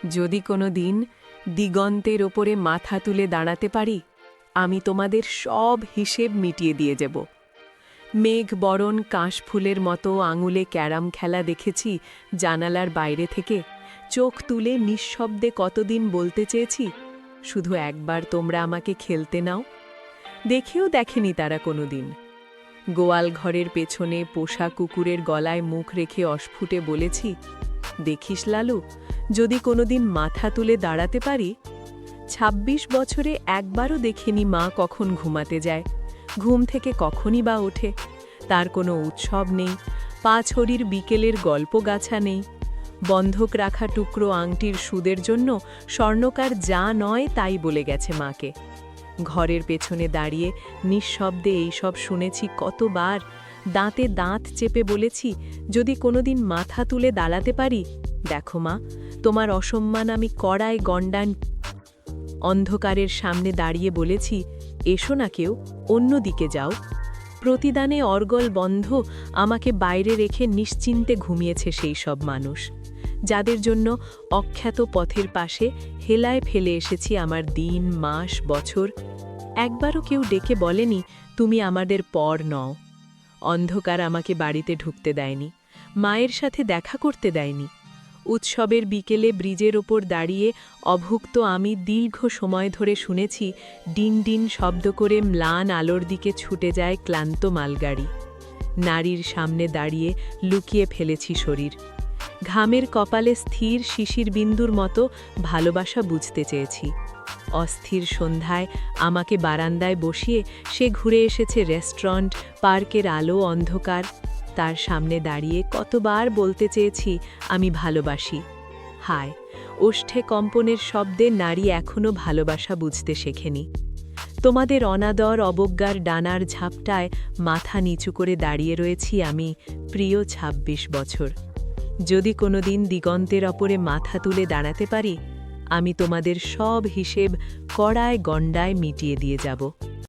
যদি কোনো দিন দিগন্তের ওপরে মাথা তুলে দাঁড়াতে পারি, আমি তোমাদের সব হিসেব মিটিয়ে দিয়ে যাব। মেঘ বরণ কাশফুলের মতো আঙুলে ক্যারাম খেলা দেখেছি জানালার বাইরে থেকে। চোখ তুলে নিঃশব্দে কতদিন বলতে চেয়েছি, শুধু একবার তোমরা আমাকে খেলতে নাও। দেখেও দেখেনি তারা কোনোদিন। গোয়াল ঘরের পেছনে পোষা কুকুরের গলায় মুখ রেখে অস্ফুটে বলেছি, দেখিস লালু, যদি কোনোদিন মাথা তুলে দাঁড়াতে পারি। ২৬ বছরে একবারও দেখেনি মা কখন ঘুমাতে যায়, ঘুম থেকে কখনই বা ওঠে। তার কোনো উৎসব নেই, পাঁচহরির বিকেলের গল্প গাছা নেই। বন্ধক রাখা টুকরো আংটির সুদের জন্য স্বর্ণকার যা নয় তাই বলে গেছে মাকে। ঘরের পেছনে দাঁড়িয়ে নিঃশব্দে এইসব শুনেছি কতবার। দাঁতে দাঁত চেপে বলেছি, যদি কোনোদিন মাথা তুলে দাঁড়াতে পারি, দেখো মা, তোমার অসম্মান আমি কড়ায় গণ্ডান। অন্ধকারের সামনে দাঁড়িয়ে বলেছি, এসো না কেউ, অন্যদিকে যাও। প্রতিদানে অর্গল বন্ধ আমাকে বাইরে রেখে নিশ্চিন্তে ঘুমিয়েছে সেই সব মানুষ, যাদের জন্য অখ্যাত পথের পাশে হেলায় ফেলে এসেছি আমার দিন, মাস, বছর। একবারও কেউ ডেকে বলেনি, তুমি আমাদের পর নও। অন্ধকার আমাকে বাড়িতে ঢুকতে দেয়নি, মায়ের সাথে দেখা করতে দেয়নি। উৎসবের বিকেলে ব্রিজের ওপর দাঁড়িয়ে অভুক্ত আমি দীর্ঘ সময় ধরে শুনেছি ডিন ডিন শব্দ করে ম্লান আলোর দিকে ছুটে যায় ক্লান্ত মালগাড়ি। নারীর সামনে দাঁড়িয়ে লুকিয়ে ফেলেছি শরীর। ঘামের কপালে স্থির শিশির বিন্দুর মতো ভালোবাসা বুঝতে চেয়েছি। অস্থির সন্ধ্যায় আমাকে বারান্দায় বসিয়ে সে ঘুরে এসেছে রেস্টুরেন্ট, পার্কের আলো, অন্ধকার। তার সামনে দাঁড়িয়ে কতবার বলতে চেয়েছি, আমি ভালোবাসি। হায়, ওষ্ঠে কম্পনের শব্দে নারী এখনও ভালোবাসা বুঝতে শেখেনি। তোমাদের অনাদর অবজ্ঞার ডানার ঝাপটায় মাথা নিচু করে দাঁড়িয়ে রয়েছি আমি, প্রিয় ২৬ বছর। যদি কোনোদিন দিগন্তের ওপরে মাথা তুলে দাঁড়াতে পারি, আমি তোমাদের সব হিসেব কড়ায় গণ্ডায় মিটিয়ে দিয়ে যাব।